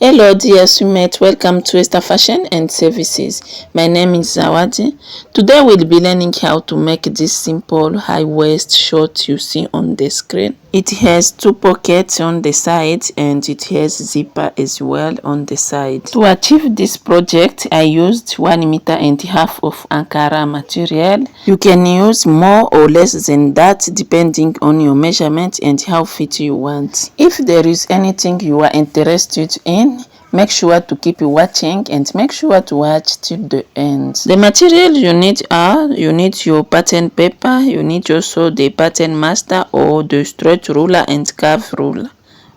Hello dear swimmates, welcome to Esther Fashion and Services. My name is Zawadi. Today we'll be learning how to make this simple high waist short you see on the screen. It has two pockets on the side and it has zipper as well on the side. To achieve this project, I used 1.5 meters of Ankara material. You can use more or less than that depending on your measurement and how fit you want. If there is anything you are interested in, make sure to keep watching and make sure to watch till the end. The material you need are, you need your pattern paper, you need also the pattern master or the straight ruler and curve ruler.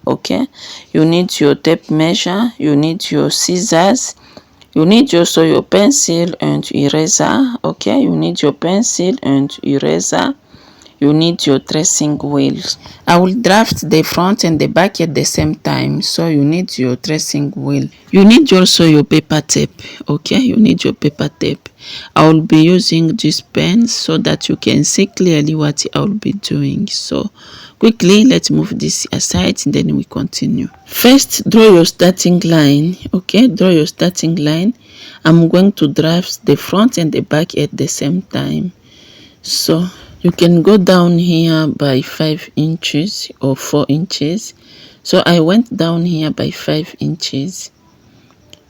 Okay, you need your tape measure, you need your scissors, you need also your pencil and eraser. Okay, you need your pencil and eraser. You need your tracing wheels. I will draft the front and the back at the same time, so you need your tracing wheel. You need also your paper tape. Okay, you need your paper tape. I will be using this pen so that you can see clearly what I will be doing. So quickly, let's move this aside, then we continue. First, draw your starting line. Okay, draw your starting line. I'm going to draft the front and the back at the same time. So you can go down here by 5 inches or 4 inches. So I went down here by 5 inches.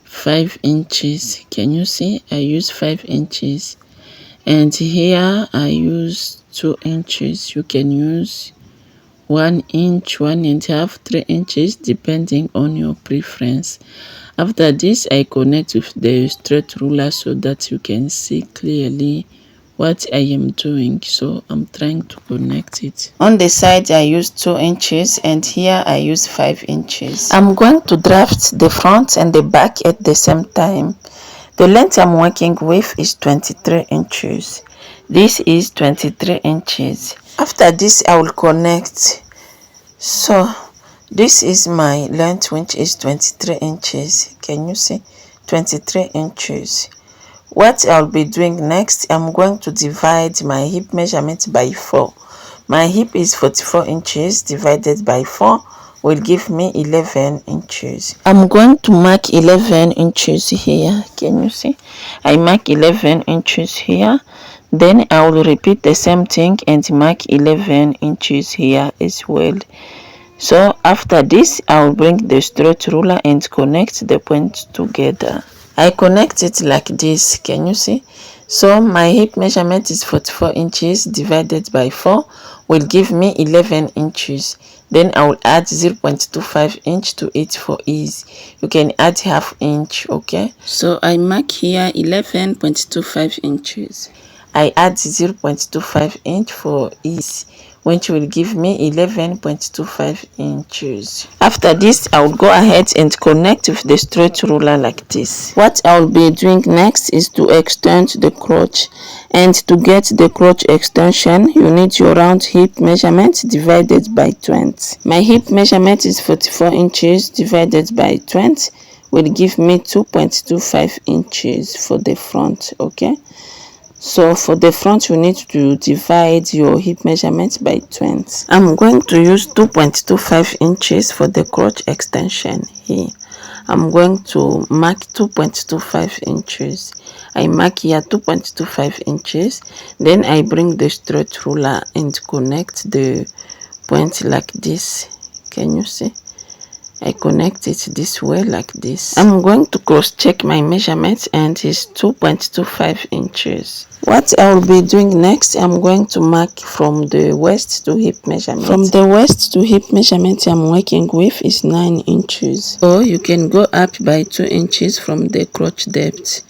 5 inches. Can you see? I use 5 inches. And here I use 2 inches. You can use 1 inch, 1.5, 3 inches depending on your preference. After this, I connect with the straight ruler so that you can see clearly what I am doing. So I'm trying to connect it. On the side I use 2 inches and here I use 5 inches. I'm going to draft the front and the back at the same time. The length I'm working with is 23 inches. This is 23 inches. After this I will connect. So this is my length, which is 23 inches. Can you see? 23 inches. What I'll be doing next, I'm going to divide my hip measurement by 4. My hip is 44 inches divided by 4 will give me 11 inches. I'm going to mark 11 inches here. Can you see? I mark 11 inches here. Then I will repeat the same thing and mark 11 inches here as well. So after this, I will bring the straight ruler and connect the points together. I connect it like this. Can you see? So my hip measurement is 44 inches divided by 4 will give me 11 inches. Then I will add 0.25 inch to it for ease. You can add ½ inch. Okay, so I mark here 11.25 inches. I add 0.25 inch for ease, which will give me 11.25 inches. After this, I will go ahead and connect with the straight ruler like this. What I will be doing next is to extend the crotch. And to get the crotch extension, you need your round hip measurement divided by 20. My hip measurement is 44 inches divided by 20 will give me 2.25 inches for the front. Okay, so for the front you need to divide your hip measurement by 20. I'm going to use 2.25 inches for the crotch extension here. I'm going to mark 2.25 inches. I mark here 2.25 inches. Then I bring the straight ruler and connect the point like this. Can you see? I connect it this way like this. I'm going to cross check my measurement and it's 2.25 inches. What I will be doing next, I'm going to mark from the waist to hip measurement. From the waist to hip measurement I'm working with is 9 inches. Or you can go up by 2 inches from the crotch depth.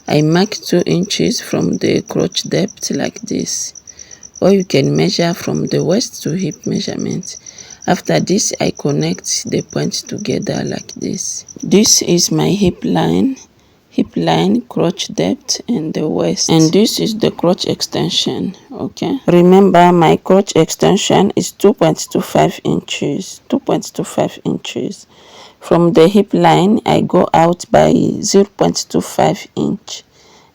I mark 2 inches from the crotch depth like this. Or you can measure from the waist to hip measurement. After this, I connect the points together like this. This is my hip line, crotch depth, and the waist. And this is the crotch extension. Okay. Remember, my crotch extension is 2.25 inches. 2.25 inches. From the hip line, I go out by 0.25 inch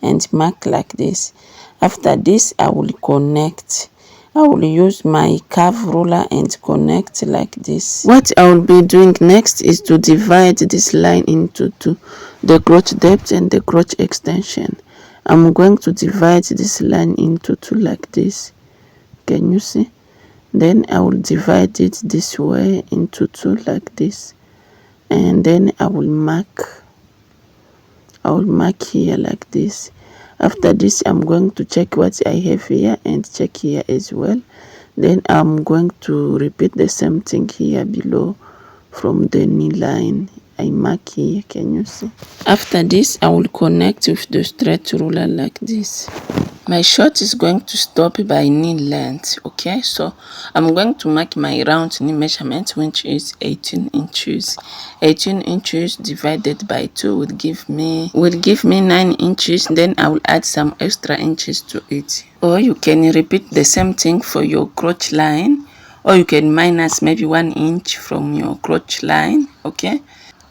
and mark like this. After this, I will connect. I will use my curve ruler and connect like this. What I will be doing next is to divide this line into two, the crotch depth and the crotch extension. I'm going to divide this line into two like this. Can you see? Then I will divide it this way into two like this, and then I will mark here like this. After this, I'm going to check what I have here and check here as well. Then I'm going to repeat the same thing here below from the knee line. I mark here, can you see? After this, I will connect with the straight ruler like this. My short is going to stop by knee length, okay? So I'm going to mark my round knee measurement, which is 18 inches. 18 inches divided by 2 will give me 9 inches. Then I will add some extra inches to it. Or you can repeat the same thing for your crotch line, or you can minus maybe 1 inch from your crotch line, okay?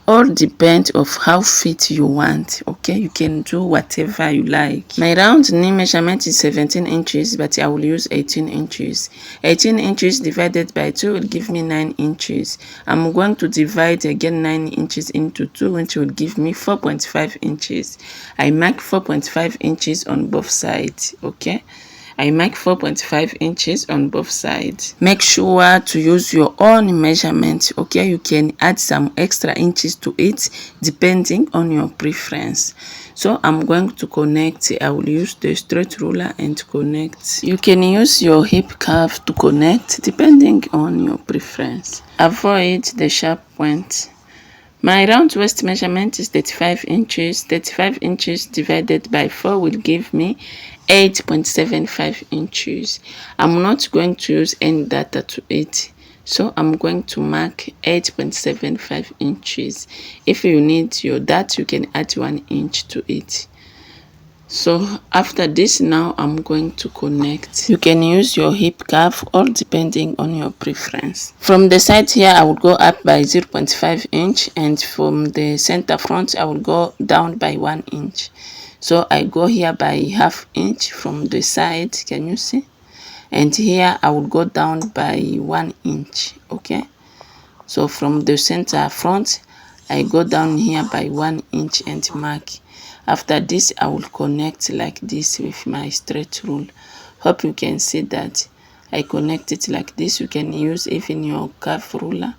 All depends of how fit you want, okay? You can do whatever you like. My round knee measurement is 17 inches, but I will use 18 inches. 18 inches divided by 2 will give me 9 inches. I'm going to divide again 9 inches into 2, which will give me 4.5 inches. I mark 4.5 inches on both sides, okay? I mark 4.5 inches on both sides. Make sure to use your own measurement, okay? You can add some extra inches to it depending on your preference. So I'm going to connect. I will use the straight ruler and connect. You can use your hip curve to connect depending on your preference. Avoid the sharp point. My round waist measurement is 35 inches. 35 inches divided by 4 will give me 8.75 inches. I'm not going to use any data to it, so I'm going to mark 8.75 inches. If you need your data, you can add 1 inch to it. So after this, now I'm going to connect. You can use your hip curve, all depending on your preference. From the side here, I will go up by 0.5 inch, and from the center front, I will go down by 1 inch. So I go here by ½ inch from the side, can you see? And here I will go down by 1 inch, okay? So from the center front, I go down here by 1 inch and mark. After this, I will connect like this with my straight rule. Hope you can see that I connect it like this. You can use even your curve ruler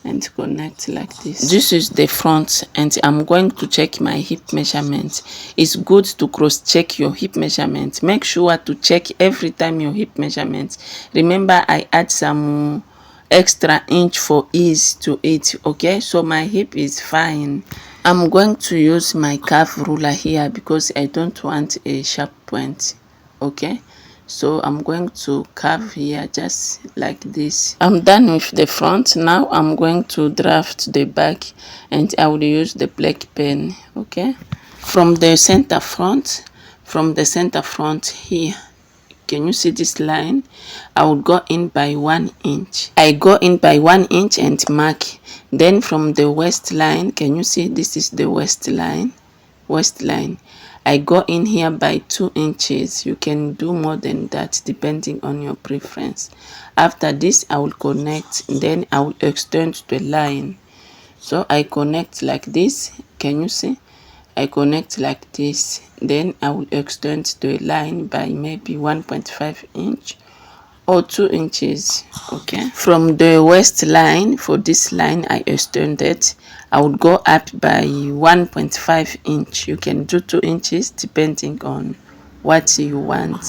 and connect like this. This is the front, and I'm going to check my hip measurement. It's good to cross-check your hip measurement. Make sure to check every time your hip measurement. Remember, I add some extra inch for ease to it, okay? So my hip is fine. I'm going to use my curve ruler here because I don't want a sharp point, okay? So I'm going to curve here just like this. I'm done with the front. Now I'm going to draft the back, and I will use the black pen, okay? From the center front here, can you see this line? I will go in by 1 inch. I go in by 1 inch and mark. Then from the waistline, can you see this is the waistline? I go in here by 2 inches. You can do more than that depending on your preference. After this, I will connect, then I will extend the line. So I connect like this. Can you see? I connect like this. Then I will extend the line by maybe 1.5 inch or 2 inches, okay? From the waistline, for this line I extended, I would go up by 1.5 inch. You can do 2 inches depending on what you want.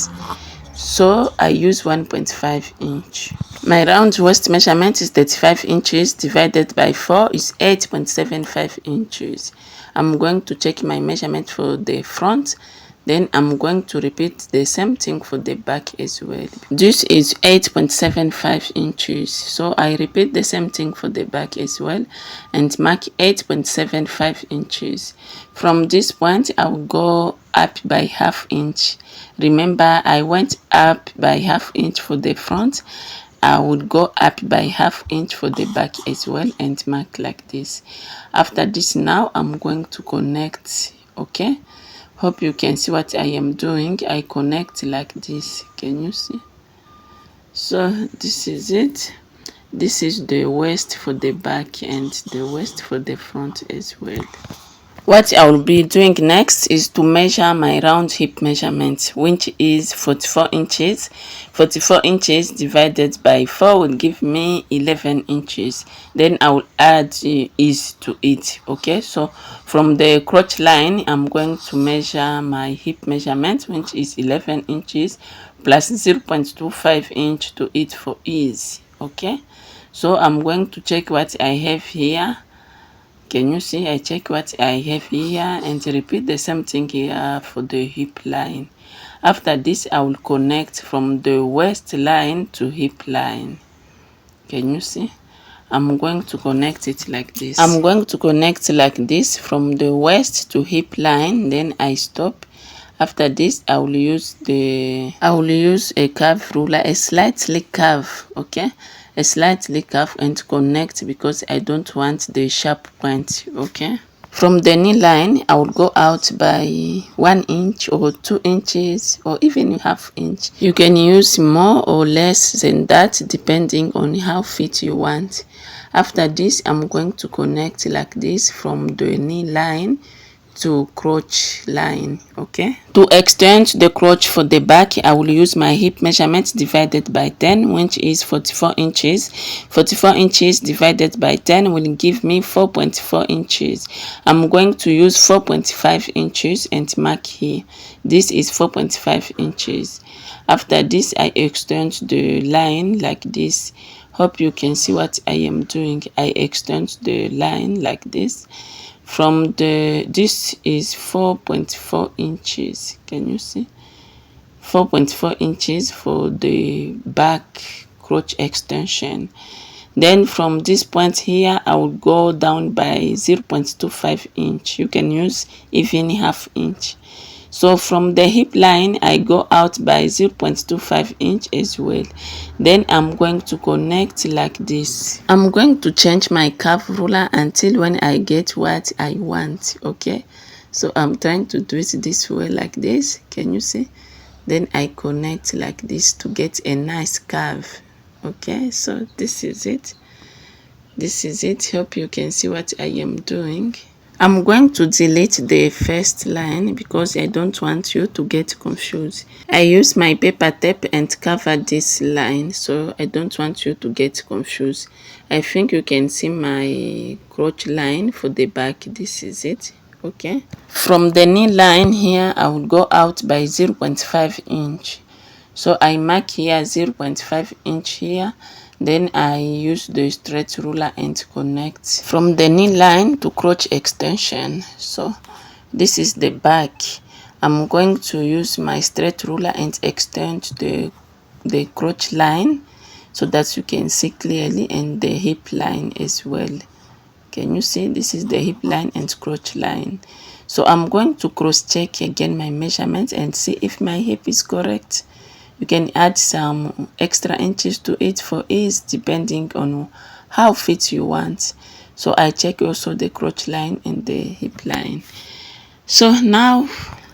So I use 1.5 inch. My round waist measurement is 35 inches divided by 4 is 8.75 inches. I'm going to check my measurement for the front. Then I'm going to repeat the same thing for the back as well. This is 8.75 inches. So I repeat the same thing for the back as well and mark 8.75 inches. From this point, I will go up by ½ inch. Remember, I went up by ½ inch for the front. I would go up by ½ inch for the back as well and mark like this. After this, now I'm going to connect, okay? Hope you can see what I am doing. I connect like this. Can you see? So this is it. This is the waist for the back and the waist for the front as well. What I will be doing next is to measure my round hip measurement, which is 44 inches. 44 inches divided by 4 will give me 11 inches. Then I will add is to it. Okay, so from the crotch line, I'm going to measure my hip measurement, which is 11 inches plus 0.25 inch to it for ease. Okay, so I'm going to check what I have here. Can you see? I check what I have here and repeat the same thing here for the hip line. After this, I will connect from the waist line to hip line. Can you see? I'm going to connect it like this. I'm going to connect like this from the waist to hip line, then I stop. After this, I will use a curve ruler, a slightly curve, okay? A slightly curve and connect because I don't want the sharp point, okay? From the knee line, I will go out by 1 inch or 2 inches or even half inch. You can use more or less than that depending on how fit you want. After this, I'm going to connect like this from the knee line to crotch line. Okay, to extend the crotch for the back, I will use my hip measurement divided by 10, which is 44 inches. 44 inches divided by 10 will give me 4.4 inches. I'm going to use 4.5 inches and mark here. This is 4.5 inches. After this, I extend the line like this. Hope you can see what I am doing. I extend the line like this. From this is 4.4 inches. Can you see? 4.4 inches for the back crotch extension. Then from this point here, I will go down by 0.25 inch. You can use even half inch. So from the hip line, I go out by 0.25 inch as well. Then I'm going to connect like this. I'm going to change my curve ruler until when I get what I want. Okay, so I'm trying to do it this way like this. Can you see? Then I connect like this to get a nice curve. Okay, so this is it. This is it. Hope you can see what I am doing. I'm going to delete the first line because I don't want you to get confused. I use my paper tape and cover this line, so I don't want you to get confused. I think you can see my crotch line for the back. This is it. Okay. From the knee line here, I will go out by 0.5 inch. So I mark here 0.5 inch here. Then I use the straight ruler and connect from the knee line to crotch extension. So this is the back. I'm going to use my straight ruler and extend the crotch line so that you can see clearly, and the hip line as well. Can you see? This is the hip line and crotch line. So I'm going to cross check again my measurements and see if my hip is correct. You can add some extra inches to it for ease depending on how fit you want. So I check also the crotch line and the hip line. So now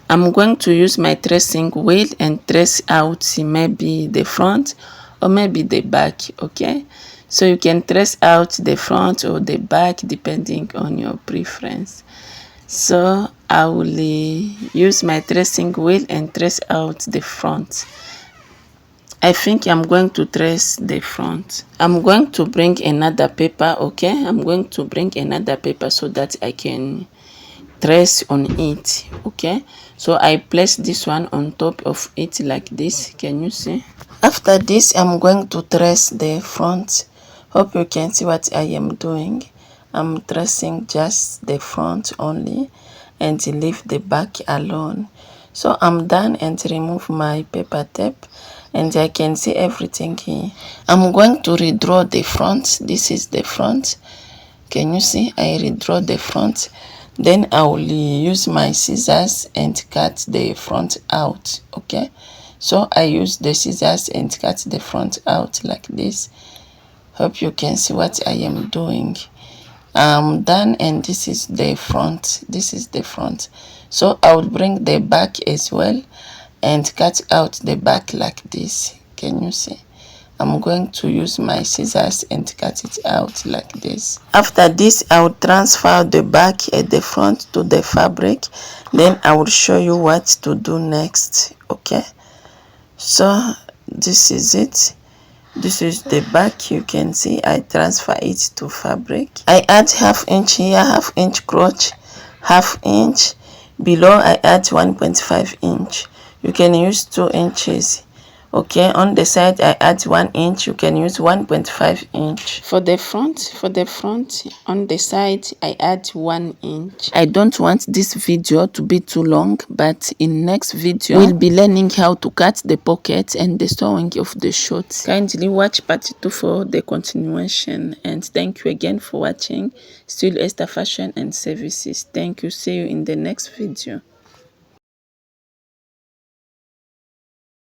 I'm going to use my tracing wheel and trace out maybe the front or maybe the back. Okay, so you can trace out the front or the back depending on your preference. So I will use my tracing wheel and trace out the front. I think I'm going to trace the front. I'm going to bring another paper. Okay, I'm going to bring another paper so that I can trace on it. Okay, so I place this one on top of it like this. Can you see? After this, I'm going to trace the front. Hope you can see what I am doing. I'm tracing just the front only and leave the back alone. So I'm done and remove my paper tape and I can see everything here. I'm going to redraw the front. This is the front. Can you see? I redraw the front. Then I will use my scissors and cut the front out. Okay, so I use the scissors and cut the front out like this. Hope you can see what I am doing. I'm done and this is the front. This is the front. So I will bring the back as well and cut out the back like this. Can you see? I'm going to use my scissors and cut it out like this. After this, I will transfer the back and the front to the fabric. Then I will show you what to do next. Okay, so this is it. This is the back. You can see I transfer it to fabric. I add ½ inch here, ½ inch crotch, ½ inch. Below I add 1.5 inch. You can use 2 inches. Okay, on the side I add 1 inch. You can use 1.5 inch. For the front on the side I add 1 inch. I don't want this video to be too long, but in next video we'll be learning how to cut the pocket and the sewing of the shorts. Kindly watch part 2 for the continuation, and thank you again for watching. Still Esther Fashion and Services. Thank you. See you in the next video.